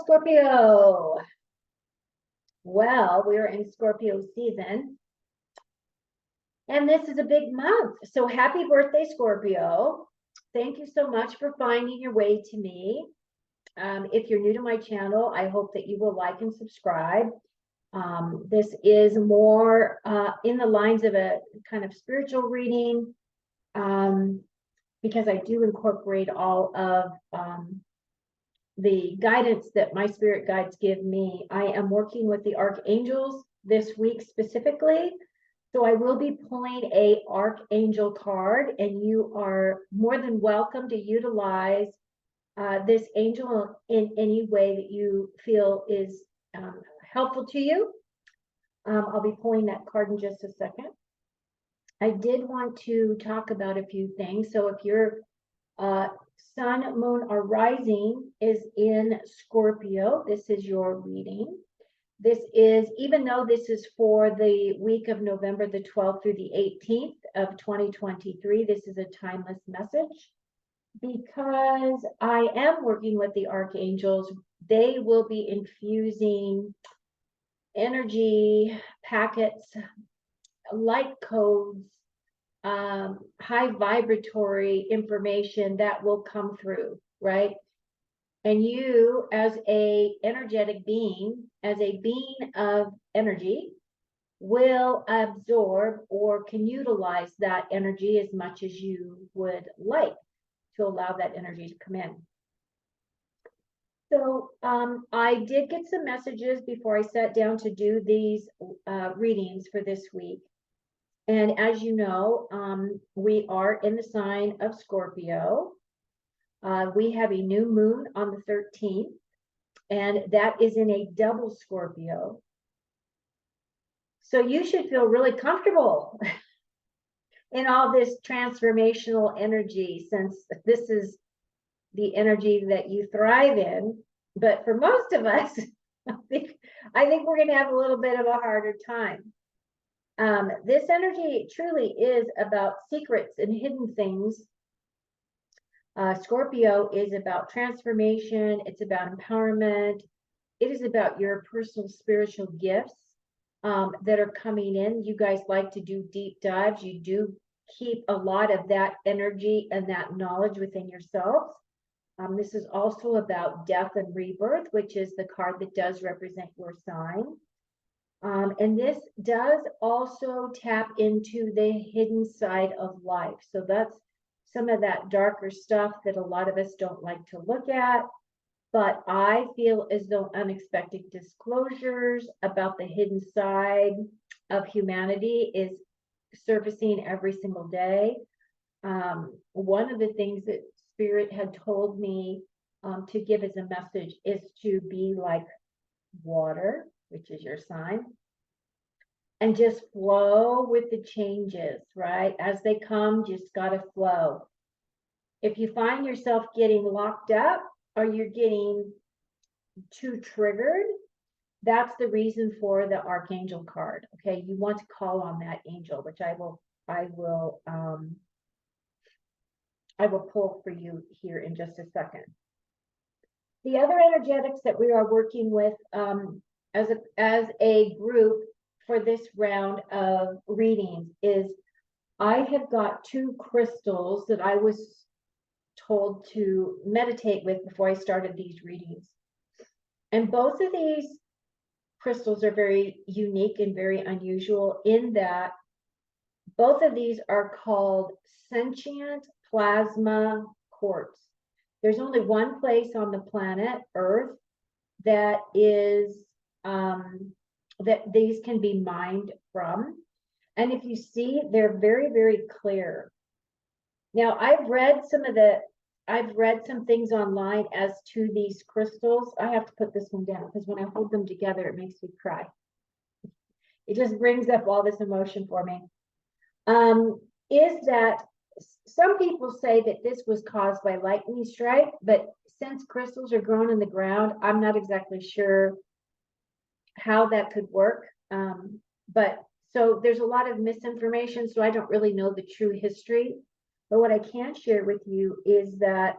Scorpio. Well, we're in Scorpio season, and this is a big month. So happy birthday, Scorpio. Thank you so much for finding your way to me. If you're new to my channel, I hope that you will like and subscribe. This is more in the lines of a kind of spiritual reading, because I do incorporate all of the guidance that my spirit guides give me. I am working with the archangels this week specifically. So I will be pulling a archangel card, and you are more than welcome to utilize this angel in any way that you feel is helpful to you. I'll be pulling that card in just a second. I did want to talk about a few things. So if your sun, moon, or rising is in Scorpio, this is your reading. This is, even though this is for the week of November the 12th through the 18th of 2023, this is a timeless message because I am working with the archangels. They will be infusing energy packets, light codes, high vibratory information that will come through, right? And you, as a energetic being, as a being of energy, will absorb or can utilize that energy as much as you would like to allow that energy to come in. So I did get some messages before I sat down to do these readings for this week. And as you know, we are in the sign of Scorpio. We have a new moon on the 13th, and that is in a double Scorpio. So you should feel really comfortable in all this transformational energy, since this is the energy that you thrive in. But for most of us, I think we're going to have a little bit of a harder time. This energy truly is about secrets and hidden things. Scorpio is about transformation. It's about empowerment. It is about your personal spiritual gifts that are coming in. You guys like to do deep dives. You do keep a lot of that energy and that knowledge within yourselves. This is also about death and rebirth, which is the card that does represent your sign. And this does also tap into the hidden side of life. So that's some of that darker stuff that a lot of us don't like to look at. But I feel as though unexpected disclosures about the hidden side of humanity is surfacing every single day. One of the things that Spirit had told me to give as a message is to be like water, which is your sign, and just flow with the changes, right? As they come, just gotta flow. If you find yourself getting locked up or you're getting too triggered, that's the reason for the archangel card. Okay, you want to call on that angel, which I will pull for you here in just a second. The other energetics that we are working with as a group for this round of readings is I have got two crystals that I was told to meditate with before I started these readings. And both of these crystals are very unique and very unusual in that both of these are called sentient plasma quartz. There's only one place on the planet Earth that is that these can be mined from. And if you see, they're very, very clear. Now, I've read some things online as to these crystals. I have to put this one down because when I hold them together, it makes me cry. It just brings up all this emotion for me. Is that some people say that this was caused by lightning strike, but since crystals are grown in the ground, I'm not exactly sure how that could work. But so there's a lot of misinformation, so I don't really know the true history. But what I can share with you is that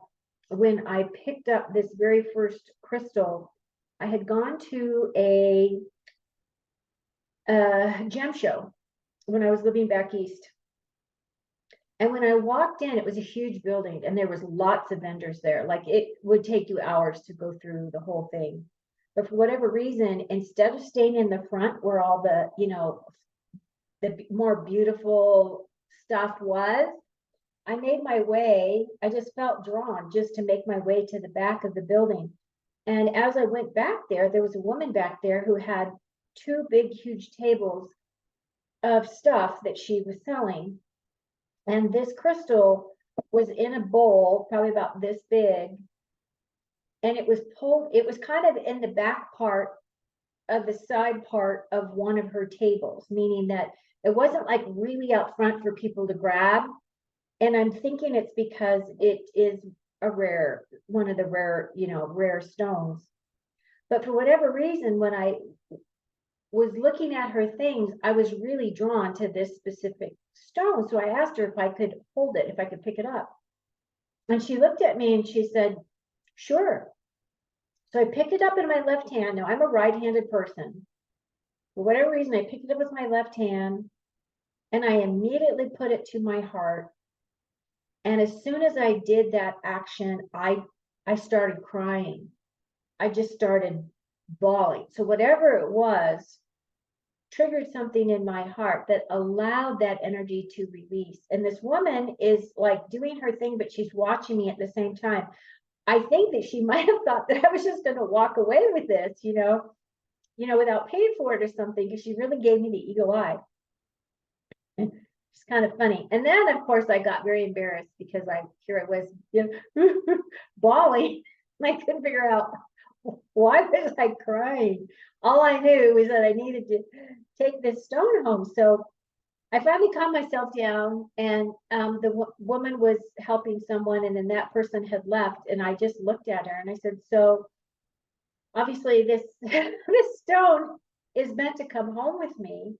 when I picked up this very first crystal, I had gone to a gem show when I was living back east. And when I walked in, it was a huge building and there was lots of vendors there. Like it would take you hours to go through the whole thing. But for whatever reason, instead of staying in the front where all the, the more beautiful stuff was, I made my way. I just felt drawn just to make my way to the back of the building. And as I went back there was a woman back there who had two big, huge tables of stuff that she was selling. And this crystal was in a bowl, probably about this big. And it was kind of in the back part of the side part of one of her tables, meaning that it wasn't like really out front for people to grab. And I'm thinking it's because it is one of the rare stones. But for whatever reason, when I was looking at her things, I was really drawn to this specific stone. So I asked her if I could hold it, if I could pick it up. And she looked at me and she said, sure. So I picked it up in my left hand. Now I'm a right-handed person. For whatever reason, I picked it up with my left hand and I immediately put it to my heart. And as soon as I did that action, I started crying. I just started bawling. So whatever it was triggered something in my heart that allowed that energy to release. And this woman is like doing her thing, but she's watching me at the same time. I think that she might have thought that I was just going to walk away with this, without paying for it or something, because she really gave me the eagle eye. It's kind of funny. And then, of course, I got very embarrassed because I was bawling. I couldn't figure out why was I crying. All I knew was that I needed to take this stone home. So I finally calmed myself down, and the woman was helping someone, and then that person had left, and I just looked at her and I said, so obviously this this stone is meant to come home with me.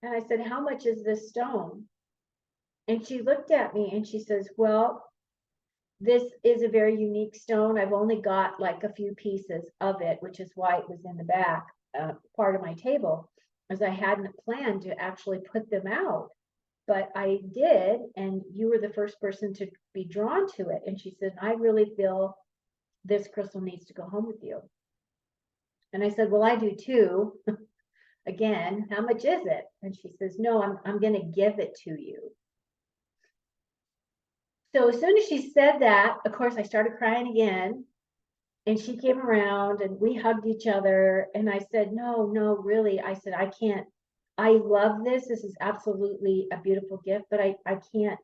And I said, how much is this stone? And she looked at me and she says, well, this is a very unique stone. I've only got like a few pieces of it, which is why it was in the back part of my table, as I hadn't planned to actually put them out. But I did, and you were the first person to be drawn to it. And she said, I really feel this crystal needs to go home with you. And I said, well, I do too. Again, how much is it? And she says, no, I'm going to give it to you. So as soon as she said that, of course, I started crying again. And she came around and we hugged each other. And I said, no, really. I said, I can't. I love this. This is absolutely a beautiful gift, but I can't.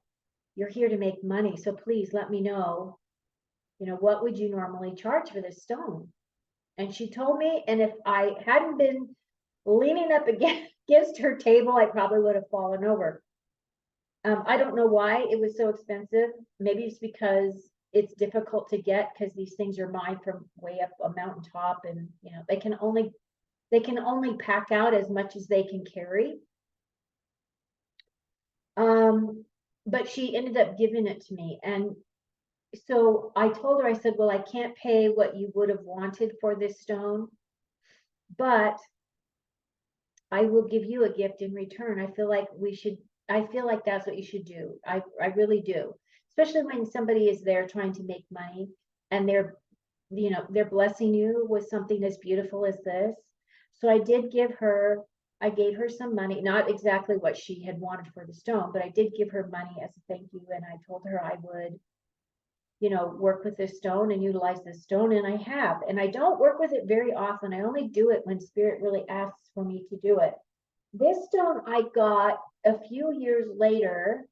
You're here to make money. So please let me know, what would you normally charge for this stone? And she told me, and if I hadn't been leaning up against her table, I probably would have fallen over. I don't know why it was so expensive. Maybe it's because it's difficult to get, because these things are mined from way up a mountaintop, and they can only pack out as much as they can carry. But she ended up giving it to me, and so I told her, I said, well, I can't pay what you would have wanted for this stone, but I will give you a gift in return. I feel like that's what you should do. I really do. Especially when somebody is there trying to make money and they're blessing you with something as beautiful as this. So I gave her some money, not exactly what she had wanted for the stone, but I did give her money as a thank you. And I told her I would, work with this stone and utilize this stone. And I have, and I don't work with it very often. I only do it when Spirit really asks for me to do it. This stone I got a few years later,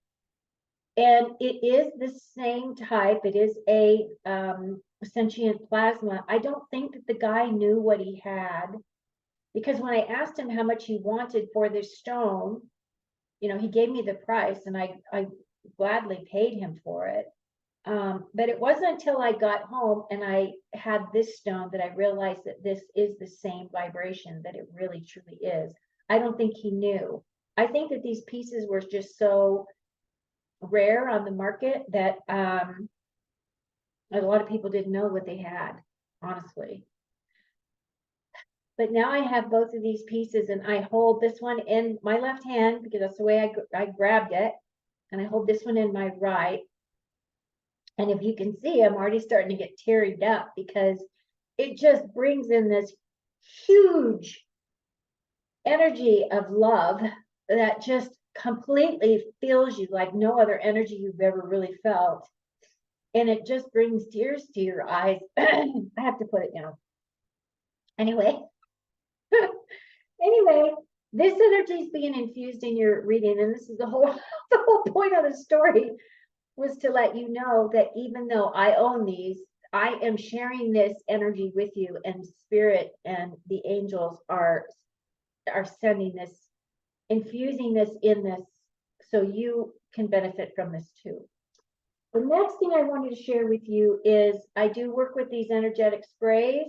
and it is the same type. It is a sentient plasma. I don't think that the guy knew what he had, because when I asked him how much he wanted for this stone, he gave me the price, and I gladly paid him for it. But it wasn't until I got home and I had this stone that I realized that this is the same vibration, that it really truly is. I don't think he knew. I think that these pieces were just so rare on the market that a lot of people didn't know what they had, honestly. But now I have both of these pieces, and I hold this one in my left hand because that's the way I grabbed it. And I hold this one in my right. And if you can see, I'm already starting to get teared up because it just brings in this huge energy of love that just completely fills you like no other energy you've ever really felt. And it just brings tears to your eyes. I have to put it down. Anyway, anyway, this energy is being infused in your reading, and this is the whole point of the story, was to let you know that even though I own these, I am sharing this energy with you, and spirit and the angels are sending this, infusing this in this, so you can benefit from this too. The next thing I wanted to share with you is I do work with these energetic sprays.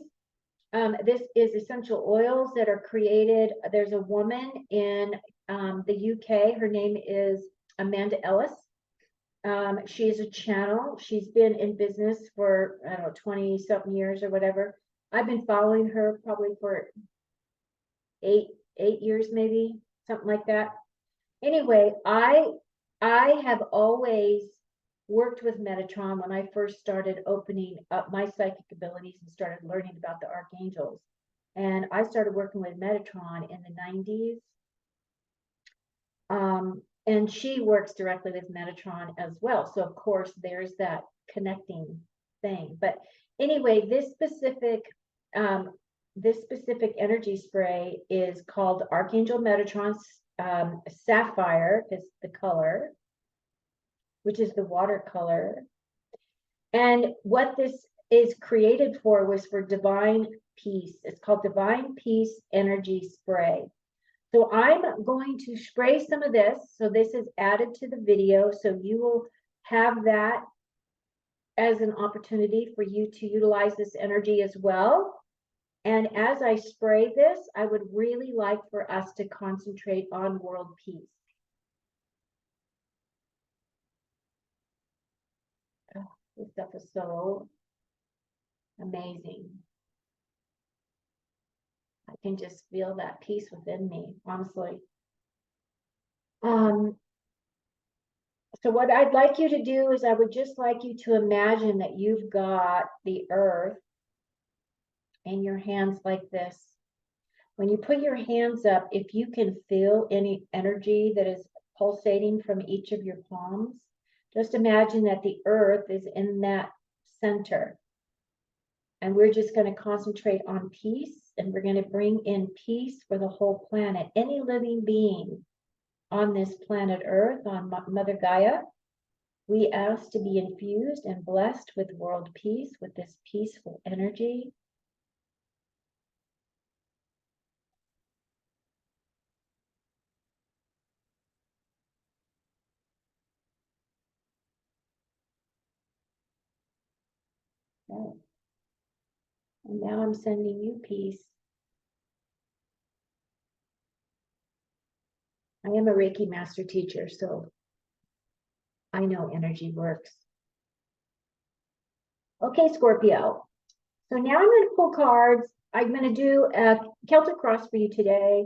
This is essential oils that are created. There's a woman in the UK. Her name is Amanda Ellis. She is a channel. She's been in business for, I don't know, 20 something years or whatever. I've been following her probably for eight years, maybe something like that. Anyway, I have always worked with Metatron when I first started opening up my psychic abilities and started learning about the archangels. And I started working with Metatron in the 90s. And she works directly with Metatron as well. So of course there's that connecting thing. But anyway, this specific energy spray is called Archangel Metatron Sapphire, is the color, which is the watercolor. And what this is created for was for divine peace. It's called Divine Peace Energy Spray. So I'm going to spray some of this. So this is added to the video. So you will have that as an opportunity for you to utilize this energy as well. And as I spray this, I would really like for us to concentrate on world peace. Oh, this stuff is so amazing. I can just feel that peace within me, honestly. So what I'd like you to do is I would just like you to imagine that you've got the earth in your hands like this. When you put your hands up, if you can feel any energy that is pulsating from each of your palms, just imagine that the earth is in that center. And we're just going to concentrate on peace, and we're going to bring in peace for the whole planet. Any living being on this planet Earth, on Mother Gaia, we ask to be infused and blessed with world peace, with this peaceful energy. Okay. And now I'm sending you peace. I am a Reiki master teacher, so I know energy works. Okay, Scorpio. So now I'm going to pull cards. I'm going to do a Celtic cross for you today.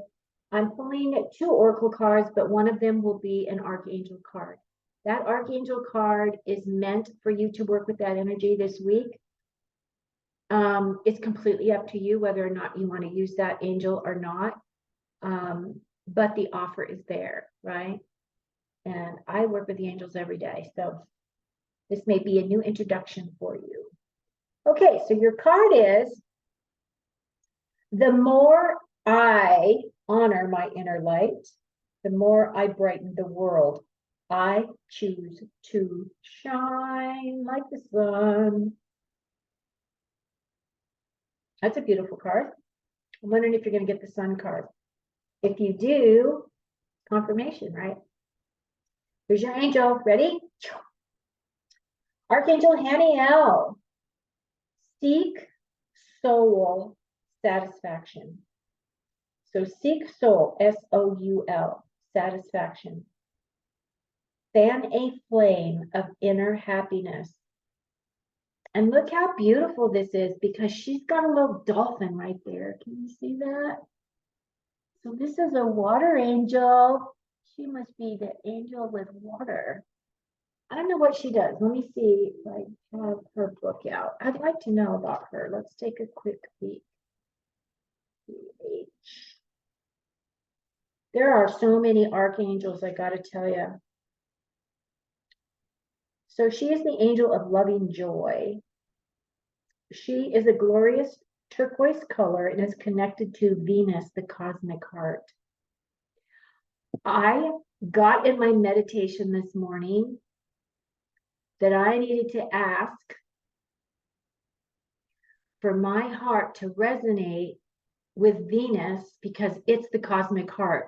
I'm pulling 2 oracle cards, but one of them will be an archangel card. That archangel card is meant for you to work with that energy this week. It's completely up to you whether or not you want to use that angel or not. But the offer is there, right? And I work with the angels every day. So this may be a new introduction for you. Okay, so your card is, the more I honor my inner light, the more I brighten the world. I choose to shine like the sun. That's a beautiful card. I'm wondering if you're going to get the sun card. If you do, confirmation, right? Here's your angel. Ready? Archangel Haniel. Seek soul satisfaction. So seek soul, S-O-U-L, satisfaction. Fan a flame of inner happiness. And look how beautiful this is because she's got a little dolphin right there. Can you see that? So this is a water angel. She must be the angel with water. I don't know what she does. Let me see if I have her book out. I'd like to know about her. Let's take a quick peek. There are so many archangels, I gotta tell you. So she is the angel of loving joy. She is a glorious turquoise color and is connected to Venus, the cosmic heart. I got in my meditation this morning that I needed to ask for my heart to resonate with Venus because it's the cosmic heart.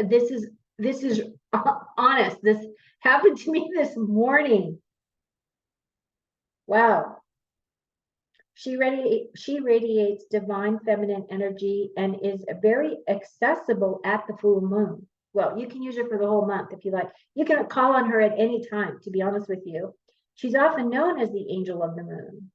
This is honest. This happened to me this morning. Wow. She radiates divine feminine energy and is very accessible at the full moon. Well, you can use her for the whole month if you like. You can call on her at any time, to be honest with you. She's often known as the angel of the moon.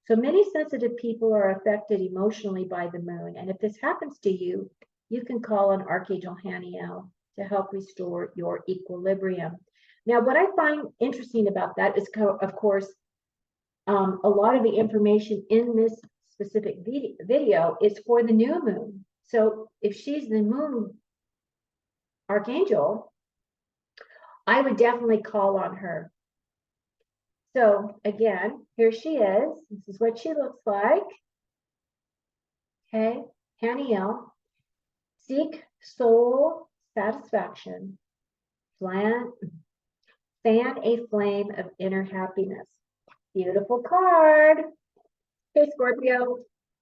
So many sensitive people are affected emotionally by the moon. And if this happens to you, you can call on Archangel Haniel to help restore your equilibrium. Now, what I find interesting about that is, of course, a lot of the information in this specific video is for the new moon. So if she's the moon archangel, I would definitely call on her. So again, here she is. This is what she looks like. Okay, Haniel, seek soul satisfaction, fan a flame of inner happiness. Beautiful card. Okay, Scorpio,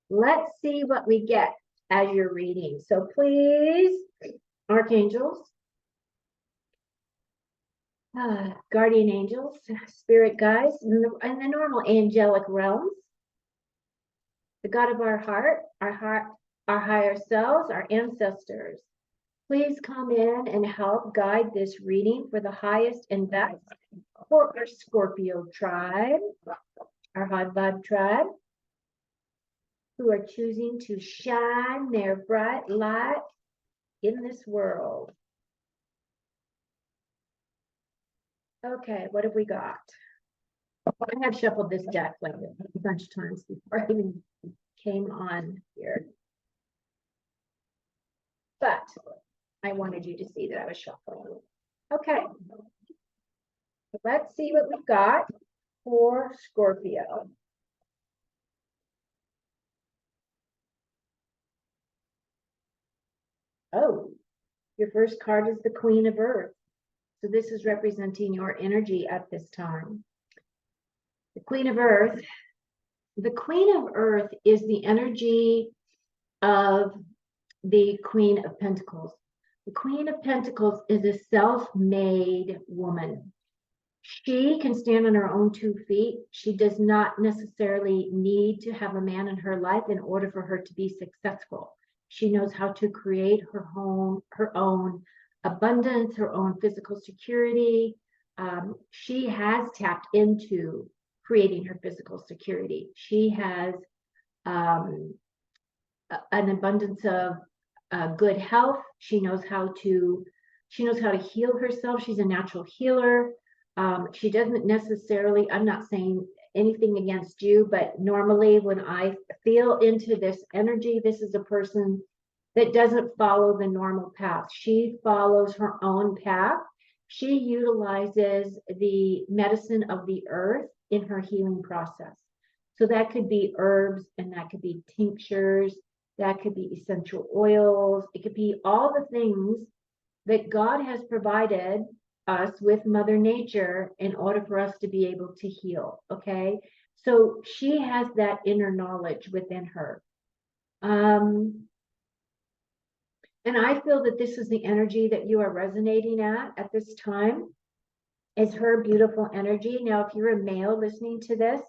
let's see what we get as you're reading. So please, archangels, guardian angels, spirit guides, in the normal angelic realms, the God of our heart, our higher selves, our ancestors. Please come in and help guide this reading for the highest and best for our Scorpio tribe, our high vibe tribe, who are choosing to shine their bright light in this world. Okay, what have we got? I have shuffled this deck like a bunch of times before I even came on here. But I wanted you to see that I was shuffling. Okay. So let's see what we've got for Scorpio. Oh, your first card is the Queen of Earth. So this is representing your energy at this time. The Queen of Earth. The Queen of Earth is the energy of the Queen of Pentacles. The Queen of Pentacles is a self-made woman. She can stand on her own 2 feet. She does not necessarily need to have a man in her life in order for her to be successful. She knows how to create her own abundance, her own physical security. She has tapped into creating her physical security. She has an abundance of good health. She knows how to heal herself. She's a natural healer. She doesn't necessarily, I'm not saying anything against you, but normally when I feel into this energy, this is a person that doesn't follow the normal path. She follows her own path. She utilizes the medicine of the earth in her healing process. So that could be herbs, and that could be tinctures, that could be essential oils. It could be all the things that God has provided us with Mother Nature in order for us to be able to heal. Okay. So she has that inner knowledge within her. And I feel that this is the energy that you are resonating at this time, is her beautiful energy. Now, if you're a male listening to this,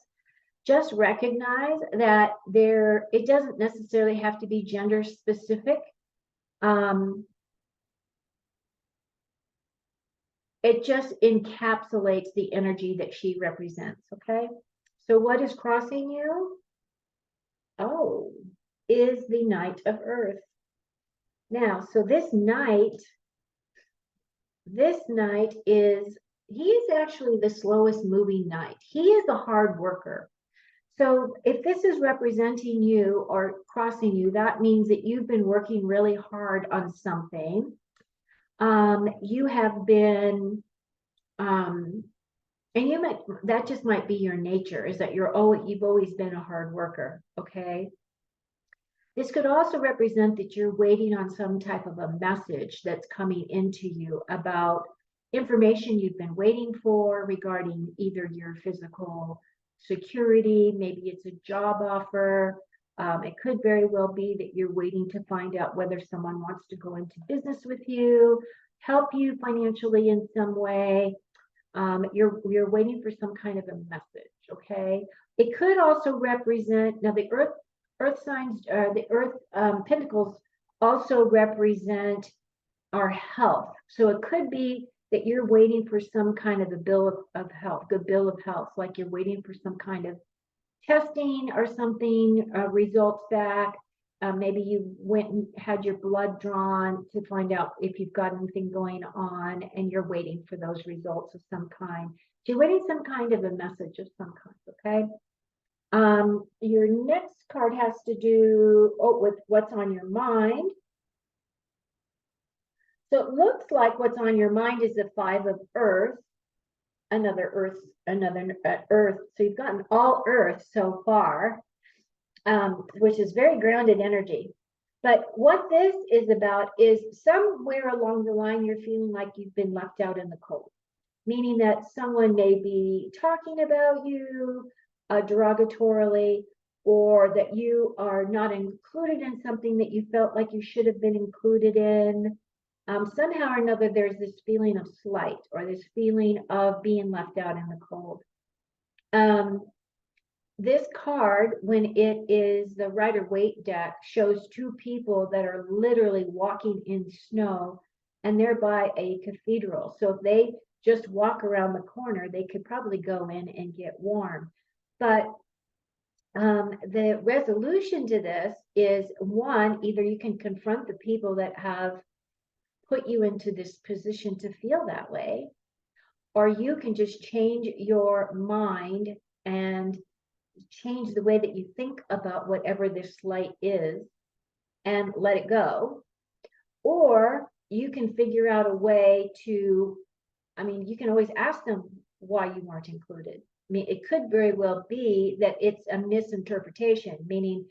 just recognize that it doesn't necessarily have to be gender specific. It just encapsulates the energy that she represents. Okay. So what is crossing you? Oh, is the Knight of Earth. Now, so this knight is, he is actually the slowest moving knight. He is the hard worker. So if this is representing you or crossing you, that means that you've been working really hard on something. You have been, and you might, that just might be your nature, is that you've always been a hard worker, okay? This could also represent that you're waiting on some type of a message that's coming into you about information you've been waiting for regarding either your physical security, maybe it's a job offer. It could very well be that you're waiting to find out whether someone wants to go into business with you, help you financially in some way. You're waiting for some kind of a message, okay? It could also represent, now the earth signs, the earth pentacles also represent our health. So it could be that you're waiting for some kind of a bill of health, good bill of health, like you're waiting for some kind of testing or something, results back. Maybe you went and had your blood drawn to find out if you've got anything going on and you're waiting for those results of some kind. So you're waiting some kind of a message of some kind, okay? Your next card has to do with what's on your mind. So it looks like what's on your mind is the Five of Earth, another Earth. So you've gotten all Earth so far, which is very grounded energy. But what this is about is somewhere along the line, you're feeling like you've been left out in the cold, meaning that someone may be talking about you derogatorily, or that you are not included in something that you felt like you should have been included in. Somehow or another, there's this feeling of slight or this feeling of being left out in the cold. This card, when it is the Rider-Waite deck, shows two people that are literally walking in snow, and they're by a cathedral. So if they just walk around the corner, they could probably go in and get warm. But the resolution to this is, one, either you can confront the people that have put you into this position to feel that way, or you can just change your mind and change the way that you think about whatever this slight is and let it go. Or you can figure out a way to, you can always ask them why you weren't included. It could very well be that it's a misinterpretation, meaning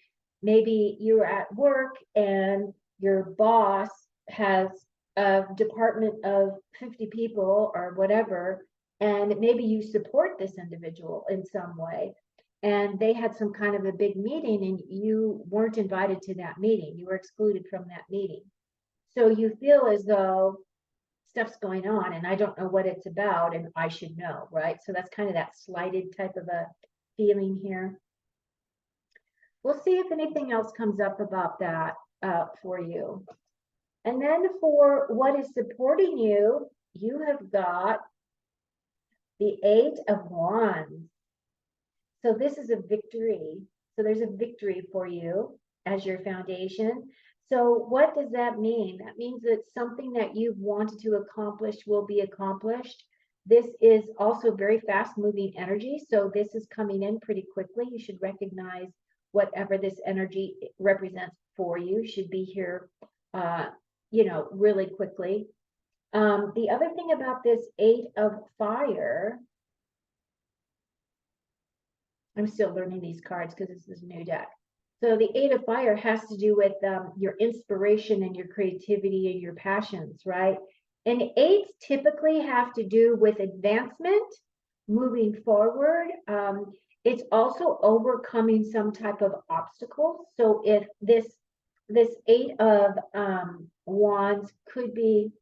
maybe you're at work and your boss has a department of 50 people or whatever, and maybe you support this individual in some way, and they had some kind of a big meeting and you weren't invited to that meeting. You were excluded from that meeting. So you feel as though stuff's going on and I don't know what it's about and I should know, right? So that's kind of that slighted type of a feeling here. We'll see if anything else comes up about that for you. And then for what is supporting you, you have got the Eight of Wands. So this is a victory. So there's a victory for you as your foundation. So what does that mean? That means that something that you've wanted to accomplish will be accomplished. This is also very fast moving energy. So this is coming in pretty quickly. You should recognize whatever this energy represents for you should be here, really quickly. The other thing about this Eight of Fire, I'm still learning these cards because this is a new deck. So the Eight of Fire has to do with your inspiration and your creativity and your passions, right? And eights typically have to do with advancement, moving forward. It's also overcoming some type of obstacle. So if this Eight of Wands could be,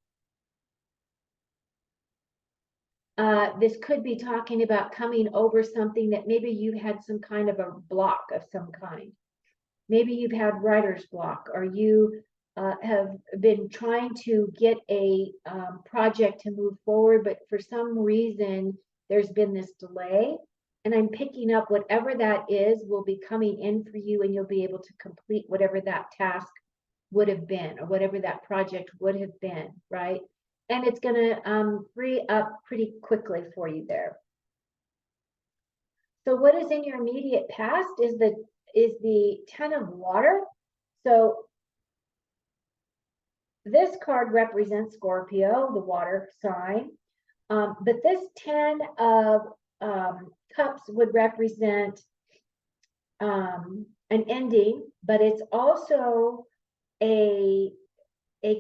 this could be talking about coming over something that maybe you had some kind of a block of some kind. Maybe you've had writer's block, or you have been trying to get a project to move forward, but for some reason there's been this delay. And I'm picking up whatever that is will be coming in for you, and you'll be able to complete whatever that task would have been, or whatever that project would have been, right? And it's going to free up pretty quickly for you there. So what is in your immediate past is the 10 of water. So this card represents Scorpio, the water sign. But this 10 of cups would represent an ending, but it's also a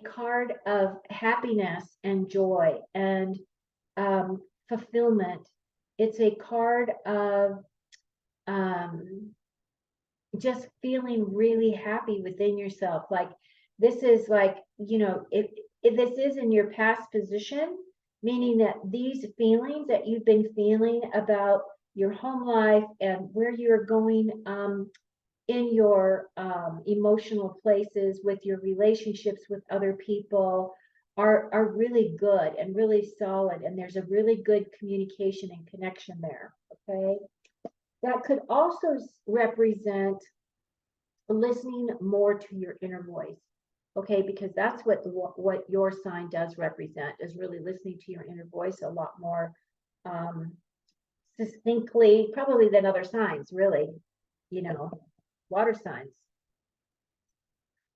card of happiness and joy and fulfillment. It's a card of just feeling really happy within yourself. Like this is like, you know, if this is in your past position, meaning that these feelings that you've been feeling about your home life and where you're going in your emotional places with your relationships with other people are really good and really solid, and there's a really good communication and connection there. Okay, that could also represent listening more to your inner voice. Okay, because that's what your sign does represent, is really listening to your inner voice a lot more distinctly, probably than other signs, really, you know, water signs.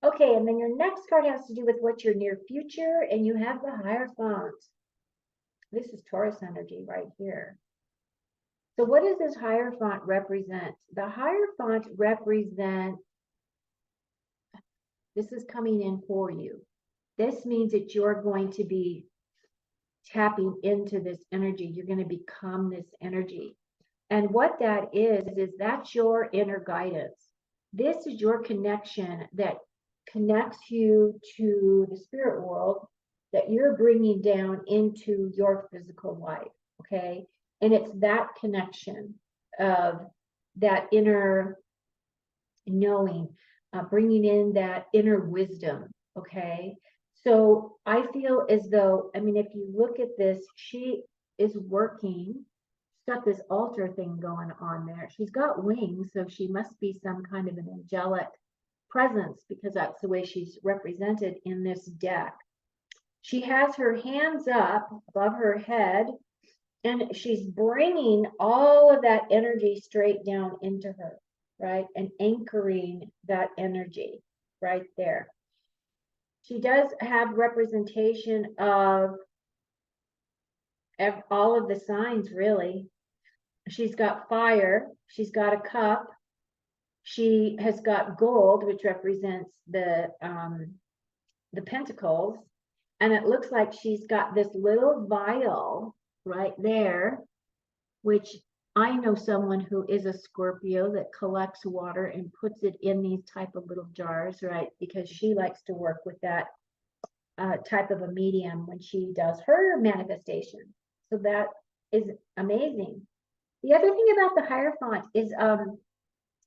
Okay, and then your next card has to do with what's your near future, and you have the Hierophant. This is Taurus energy right here. So what does this Hierophant represent? The Hierophant represents, this is coming in for you. This means that you're going to be tapping into this energy. You're going to become this energy. And what that is that's your inner guidance. This is your connection that connects you to the spirit world that you're bringing down into your physical life. Okay. And it's that connection of that inner knowing, bringing in that inner wisdom. Okay. So I feel as though, I mean, if you look at this, she is working. She's got this altar thing going on there. She's got wings, so she must be some kind of an angelic presence, because that's the way she's represented in this deck. She has her hands up above her head, and she's bringing all of that energy straight down into her, right? And anchoring that energy right there. She does have representation of all of the signs, really. She's got fire. She's got a cup. She has got gold, which represents the pentacles. And it looks like she's got this little vial right there, which I know someone who is a Scorpio that collects water and puts it in these type of little jars, right? Because she likes to work with that type of a medium when she does her manifestation. So that is amazing. The other thing about the Hierophant is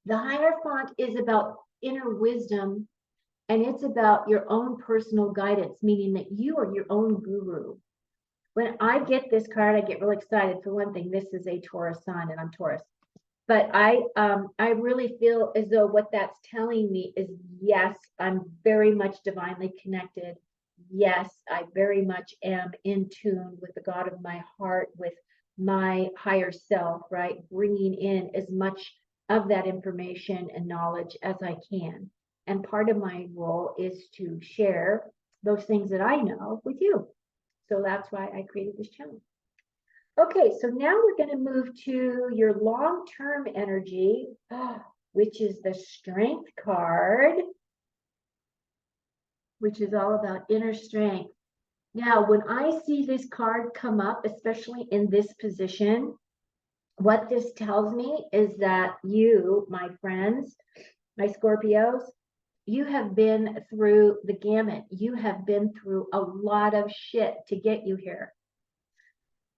the Hierophant is about inner wisdom, and it's about your own personal guidance, meaning that you are your own guru. When I get this card, I get really excited. For one thing, this is a Taurus sign, and I'm Taurus. But I really feel as though what that's telling me is, yes, I'm very much divinely connected. Yes, I very much am in tune with the God of my heart, with my higher self, right? Bringing in as much of that information and knowledge as I can. And part of my role is to share those things that I know with you. So that's why I created this channel. Okay, so now we're going to move to your long-term energy, which is the Strength card, which is all about inner strength. Now, when I see this card come up, especially in this position, what this tells me is that you, my friends, my Scorpios, you have been through the gamut. You have been through a lot of shit to get you here.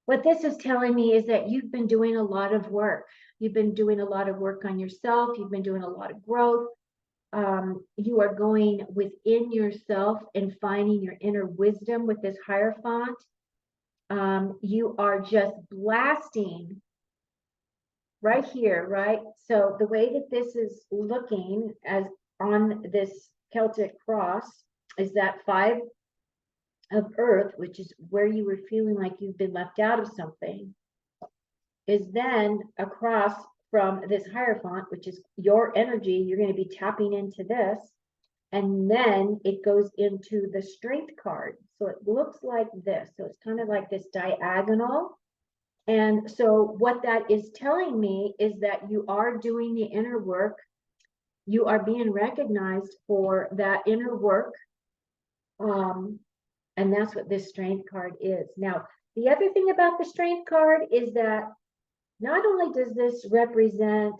What this is telling me is that you've been doing a lot of work. You've been doing a lot of work on yourself. You've been doing a lot of growth. You are going within yourself and finding your inner wisdom with this Hierophant. You are just blasting right here, right? So the way that this is looking as on this Celtic cross is that 5 of earth, which is where you were feeling like you've been left out of something, is then across from this Hierophant, which is your energy. You're going to be tapping into this. And then it goes into the Strength card. So it looks like this. So it's kind of like this diagonal. And so what that is telling me is that you are doing the inner work. You are being recognized for that inner work. And that's what this Strength card is. Now, the other thing about the Strength card is that not only does this represent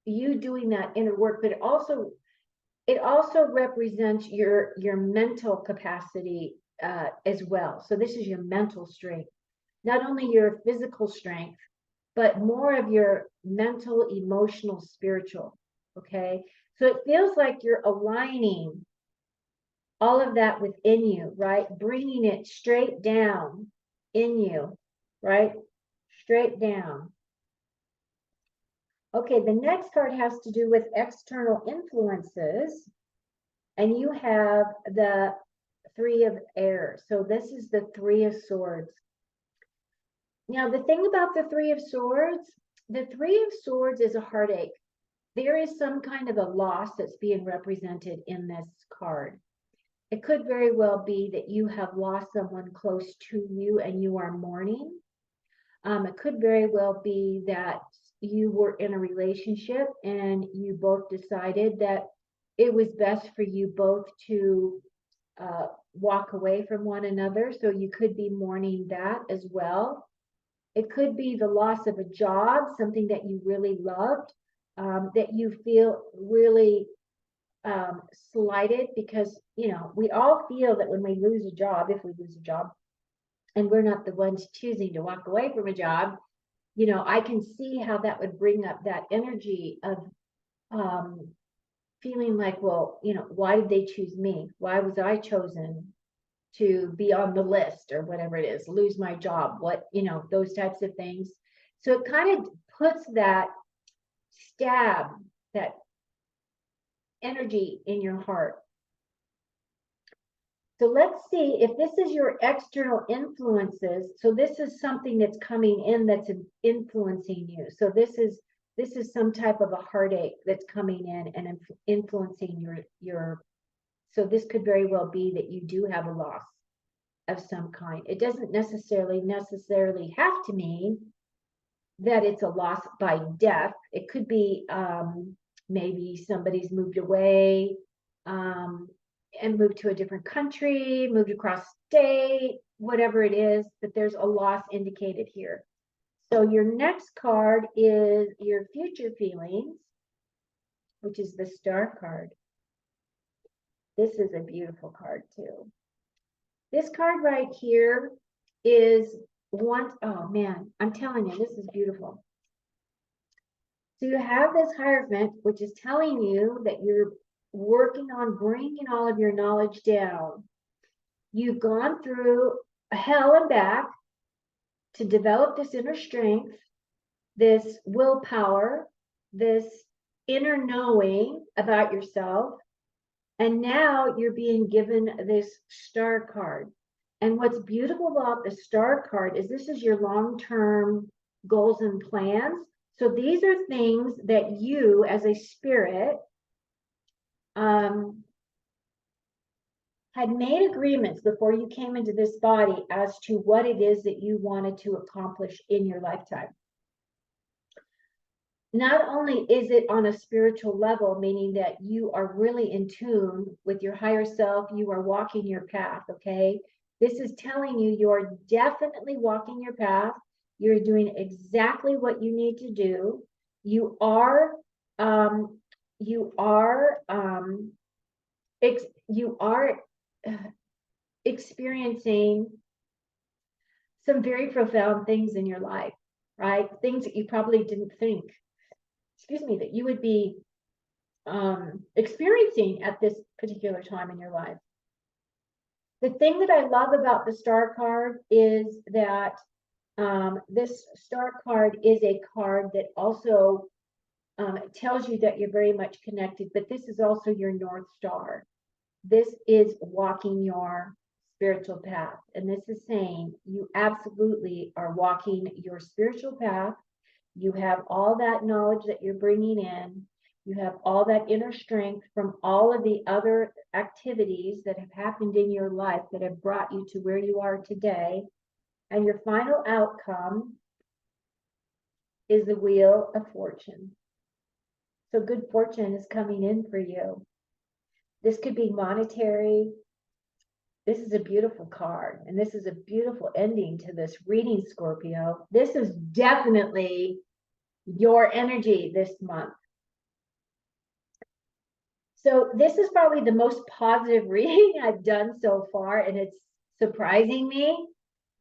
you doing that inner work, but it also represents your mental capacity as well. So this is your mental strength, not only your physical strength, but more of your mental, emotional, spiritual. Okay. So it feels like you're aligning all of that within you, right? Bringing it straight down in you, right? Straight down. Okay, the next card has to do with external influences. And you have the 3 of air. So this is the 3 of swords. Now, the thing about the 3 of swords, the 3 of swords is a heartache. There is some kind of a loss that's being represented in this card. It could very well be that you have lost someone close to you and you are mourning. It could very well be that you were in a relationship and you both decided that it was best for you both to walk away from one another. So you could be mourning that as well. It could be the loss of a job, something that you really loved, that you feel really slighted, because, you know, we all feel that when we lose a job, if we lose a job, and we're not the ones choosing to walk away from a job, you know, I can see how that would bring up that energy of feeling like, well, you know, why did they choose me? Why was I chosen to be on the list, or whatever it is, lose my job, what, you know, those types of things. So it kind of puts that stab, that energy in your heart. So let's see if this is your external influences. So this is something that's coming in that's influencing you. So this is some type of a heartache that's coming in and influencing your. So this could very well be that you do have a loss of some kind. It doesn't necessarily have to mean that it's a loss by death. It could be maybe somebody's moved away and moved to a different country, moved across state, whatever it is, but there's a loss indicated here. So your next card is your future feelings, which is the Star card. This is a beautiful card too. This card right here is one, oh man, I'm telling you, this is beautiful. So you have this Hierophant, which is telling you that you're working on bringing all of your knowledge down. You've gone through hell and back to develop this inner strength, this willpower, this inner knowing about yourself. And now you're being given this Star card. And what's beautiful about the Star card is this is your long-term goals and plans. So these are things that you as a spirit had made agreements before you came into this body as to what it is that you wanted to accomplish in your lifetime. Not only is it on a spiritual level, meaning that you are really in tune with your higher self, you are walking your path, okay? This is telling you you're definitely walking your path. You're doing exactly what you need to do. You are experiencing some very profound things in your life, right? Things that you probably didn't think, that you would be experiencing at this particular time in your life. The thing that I love about the Star card is that This star card is a card that also tells you that you're very much connected, but this is also your North Star. This is walking your spiritual path. And this is saying you absolutely are walking your spiritual path. You have all that knowledge that you're bringing in. You have all that inner strength from all of the other activities that have happened in your life that have brought you to where you are today. And your final outcome is the Wheel of Fortune. So good fortune is coming in for you. This could be monetary. This is a beautiful card, and this is a beautiful ending to this reading, Scorpio. This is definitely your energy this month. So this is probably the most positive reading I've done so far, and it's surprising me,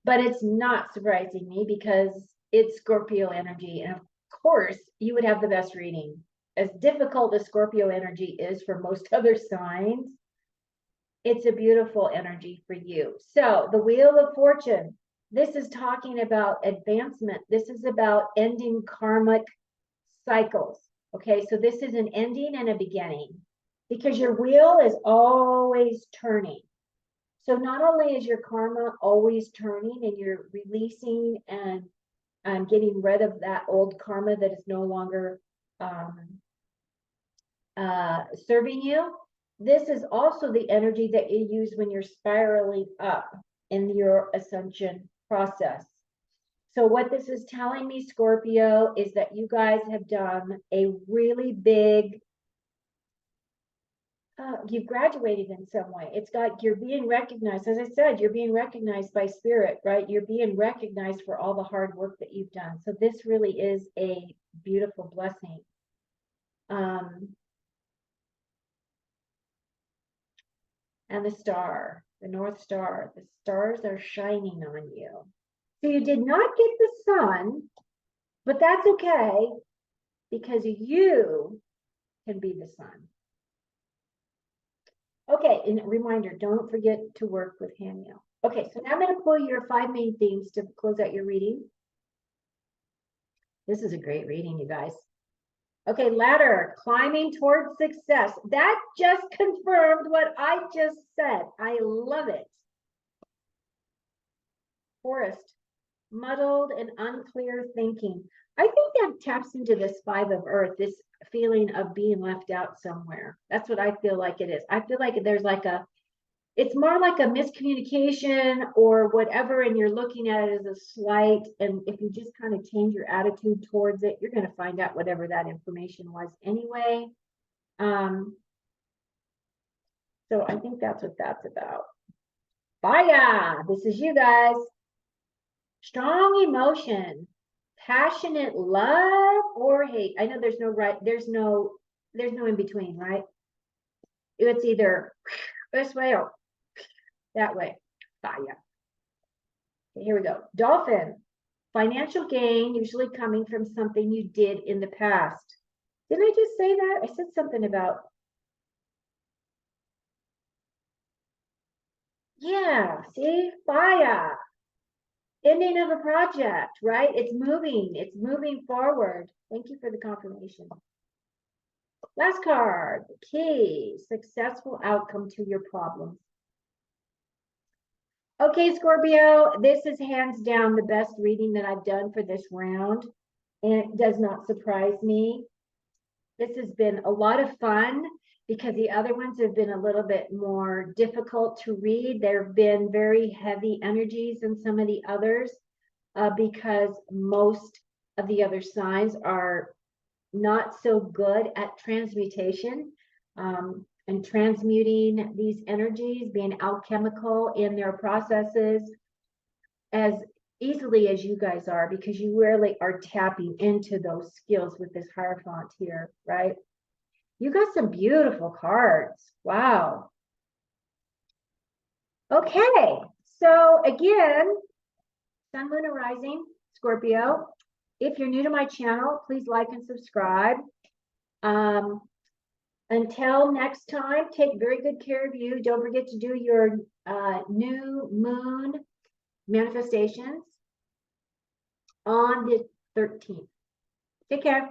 but it's not surprising me because it's Scorpio energy. And of course, you would have the best reading. As difficult as Scorpio energy is for most other signs, it's a beautiful energy for you. So the Wheel of Fortune, this is talking about advancement. This is about ending karmic cycles. Okay, so this is an ending and a beginning because your wheel is always turning. So not only is your karma always turning and you're releasing and getting rid of that old karma that is no longer serving you, this is also the energy that you use when you're spiraling up in your ascension process. So what this is telling me, Scorpio, is that you guys have done a really big, you've graduated in some way. It's got, you're being recognized. As I said, you're being recognized by spirit, right? You're being recognized for all the hard work that you've done. So this really is a beautiful blessing. And the star, the North Star, the stars are shining on you. So you did not get the sun, but that's okay because you can be the sun. Okay, and a reminder, don't forget to work with Haniel. Okay, so now I'm going to pull your 5 main themes to close out your reading. This is a great reading, you guys. Okay, ladder, climbing towards success. That just confirmed what I just said. I love it. Forest, muddled and unclear thinking. I think that taps into this 5 of earth, this feeling of being left out somewhere. That's what I feel like it is. I feel like there's like a, it's more like a miscommunication or whatever, and you're looking at it as a slight. And if you just kind of change your attitude towards it, you're going to find out whatever that information was anyway. So I think that's what that's about. Bye, this is you guys. Strong emotion, passionate love or hate. I know there's no right, there's no in between, right? It's either this way or that way. Fire. Okay, here we go. Dolphin, financial gain, usually coming from something you did in the past. Didn't I just say that? I said something about, yeah, see, fire. Ending of a project, right? It's moving forward. Thank you for the confirmation. Last card, key, successful outcome to your problems. Okay, Scorpio, this is hands down the best reading that I've done for this round, and it does not surprise me. This has been a lot of fun because the other ones have been a little bit more difficult to read. There have been very heavy energies in some of the others because most of the other signs are not so good at transmutation and transmuting these energies, being alchemical in their processes as easily as you guys are, because you really are tapping into those skills with this Hierophant here, right? You got some beautiful cards. Wow. Okay, so again, Sun, Moon, and Rising, Scorpio. If you're new to my channel, please like and subscribe. Until next time, take very good care of you. Don't forget to do your new moon manifestations. on the 13th. Take care.